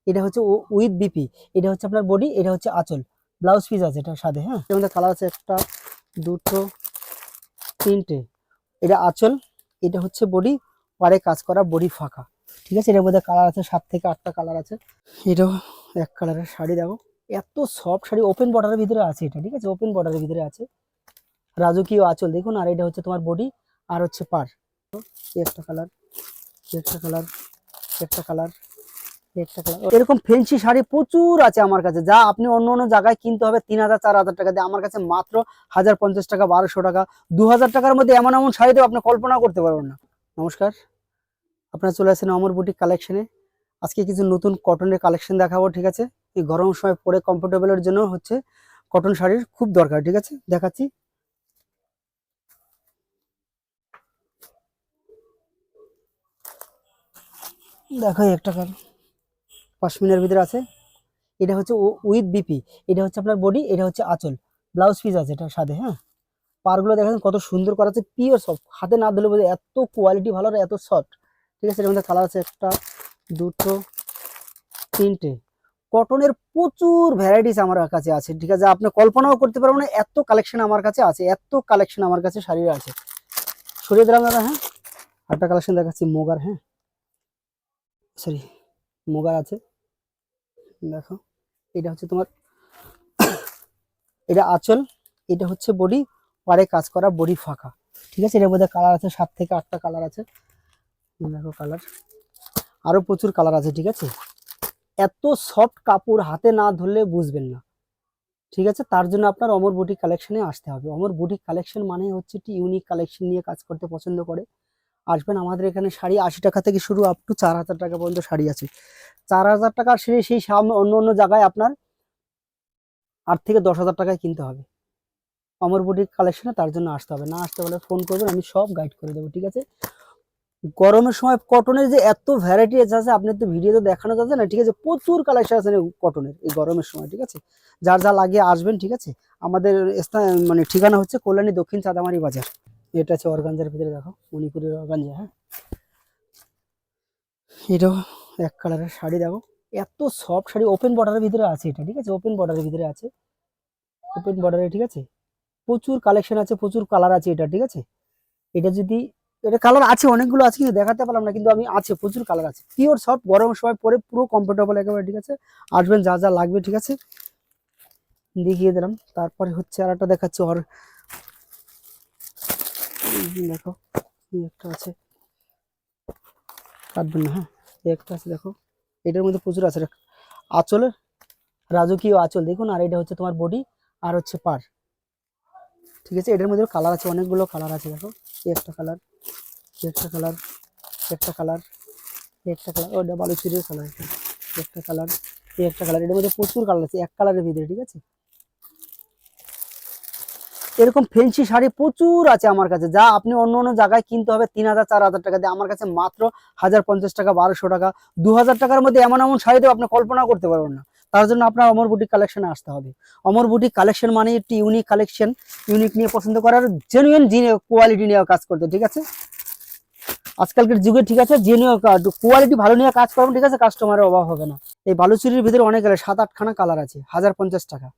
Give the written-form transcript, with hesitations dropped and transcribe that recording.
এটা হচ্ছে with BP, এটা হচ্ছে আপনার বডি, এটা হচ্ছে আঁচল, ব্লাউজ পিস আছে এটার সাথে। হ্যাঁ, এর মধ্যে কালার আছে একটা, দুটো, তিনটে। এটা আঁচল, এটা হচ্ছে বডি, পারে কাজ করা, বডি ফাঁকা। ঠিক আছে, এটার মধ্যে কালার আছে 7 থেকে 8টা কালার আছে। এটাও এক কালারের শাড়ি, দেখো এত সফট শাড়ি, ওপেন বর্ডারের ভিতরে আছে এটা। ঠিক আছে, ওপেন বর্ডারের ভিতরে আছে, রাজকীয় আঁচল দেখুন। আর এটা হচ্ছে তোমার বডি, আর হচ্ছে পার। একটা কালার, একটা কালার, একটা কালার, একটা কালার। এরকম ফেন্সি শাড়ি প্রচুর আছে আমার কাছে, যা আপনি অন্য অন্য জায়গায় কিনতে হবে 3000 4000 টাকা দিয়ে, আমার কাছে মাত্র 1050 টাকা, 1200 টাকা, 2000 টাকার মধ্যে এমন এমন শাড়ি দেবো আপনি কল্পনা করতে পারবেন না। নমস্কার, আপনারা চলে আসেন অমর বুটিক কালেকশনে। আজকে কিছু নতুন কটনের কালেকশন দেখাবো। ঠিক আছে, এই গরম সময় পরে কমফোর্টেবলের জন্য হচ্ছে কটন শাড়ির খুব দরকার। ঠিক আছে, দেখাচ্ছি। দেখো একটা কালার পশমিনার ভিতরে আছে, এটা হচ্ছে উইথ বিপি, এটা হচ্ছে আপনার বডি, এটা হচ্ছে আঁচল, ব্লাউজ পিস আছে এটার সাথে। হ্যাঁ, পারগুলো দেখেন কত সুন্দর করা আছে, পিওর সফট, হাতে না ধুলে বোঝে এত কোয়ালিটি ভালো আর এত সফট। ঠিক আছে, এর মধ্যে কালার আছে একটা, দুটো, তিনটে। কটনের প্রচুর ভ্যারাইটিস আমার কাছে আছে। ঠিক আছে, আপনি কল্পনাও করতে পারবেন না, এত কালেকশন আমার কাছে আছে, এত কালেকশন আমার কাছে শাড়ির আছে। সরিয়ে দিলাম দাদা। হ্যাঁ, একটা কালেকশন দেখাচ্ছি মোগার। হ্যাঁ, সরি, মোগার আছে, দেখো এটা হচ্ছে তোমার, এটা আঁচল, এটা হচ্ছে বডি, পারে কাজ করা, বডি ফাঁকা। ঠিক আছে, এর মধ্যে কালার আছে 7 থেকে 8টা কালার আছে। দেখো কালার, আরো প্রচুর কালার আছে। ঠিক আছে, এত সফট কাপড় হাতে না ধরলে বুঝবেন না। ঠিক আছে, তার জন্য আপনার অমর বুটিক কালেকশনে আসতে হবে। অমর বুটিক কালেকশন মানে হচ্ছে একটি ইউনিক কালেকশন নিয়ে কাজ করতে পছন্দ করে আসবেন। আমাদের এখানে শাড়ি 80 টাকা থেকে শুরু আপ টু 4000 টাকা পর্যন্ত শাড়ি আছে। 4000 টাকার শাড়ি সেই সামনে অন্য অন্য জায়গায় আপনার 8 থেকে 10,000 টাকায় কিনতে হবে। অমর বুটিক কালেকশনে তার জন্য আসতে হবে, না আসতে হলে ফোন করবেন, আমি সব গাইড করে দেবো। ঠিক আছে, গরমের সময় কটনের যে এত ভ্যারাইটি আছে আপনি তো ভিডিওতে দেখানো যাচ্ছে না। ঠিক আছে, প্রচুর কালেকশন আছে কটনের এই গরমের সময়। ঠিক আছে, যার যা লাগে আসবেন। ঠিক আছে, আমাদের স্থান মানে ঠিকানা হচ্ছে কল্যাণী দক্ষিণ চাঁদামারি বাজার। এটা আছে অর্গানজার ভিতরে, দেখো মণিপুরের অর্গানজা। হ্যাঁ, এটাও এক কালারের শাড়ি, দেখো এত সফট শাড়ি, ওপেন বর্ডারের ভিতরে আছে এটা। ঠিক আছে, ওপেন বর্ডারের ভিতরে আছে, ওপেন বর্ডারে। ঠিক আছে, প্রচুর কালেকশন আছে, প্রচুর কালার আছে এটা। ঠিক আছে, এটা যদি, এটা কালার আছে অনেকগুলো আছে কিন্তু দেখাতে পারলাম না, কিন্তু আমি আছে প্রচুর কালার আছে, পিওর সফট, গরম সময় পরে পুরো কমফোর্টেবল একেবারে। ঠিক আছে, আসবেন, যা যা লাগবে। ঠিক আছে, দেখিয়ে দিলাম। তারপরে হচ্ছে আর একটা দেখাচ্ছি, দেখো একটা আছে, কাটবেন না। হ্যাঁ, একটা আছে, দেখো এটার মধ্যে প্রচুর আছে। আঁচলের রাজকীয় আঁচল দেখুন, আর এটা হচ্ছে তোমার বডি, আর হচ্ছে পার। ঠিক আছে, এটার মধ্যে কালার আছে, অনেকগুলো কালার আছে। দেখো একটা কালার, একটা কালার, একটা কালার, একটা কালার, ওটা বালুচুরির কালার, একটা কালার, একটা কালার। এটার মধ্যে প্রচুর কালার আছে এক কালারের ভিতরে। ঠিক আছে, এরকম ফেন্সি শাড়ি প্রচুর আছে আমার কাছে, যা আপনি অন্য অন্য জায়গায় কিনতে হবে 3000 4000 টাকা দিয়ে, আমার কাছে মাত্র 1050 টাকা, 1200 টাকা, 2000 টাকার মধ্যে এমন এমন শাড়ি দেবো আপনি কল্পনা করতে পারবেন না। তার জন্য আপনার অমর বুটিক কালেকশনে আসতে হবে। অমর বুটিক কালেকশন মানে একটি ইউনিক কালেকশন, ইউনিক নিয়ে পছন্দ করার, জেনুইন কোয়ালিটি নিয়ে কাজ করতে। ঠিক আছে, আজকালকার যুগে। ঠিক আছে, জেনুইন কোয়ালিটি ভালো নিয়ে কাজ করবেন। ঠিক আছে, কাস্টমারের অভাব হবে না। এই বালুচুরির ভিতরে অনেক 7-8 খানা কালার আছে, 1050 টাকা।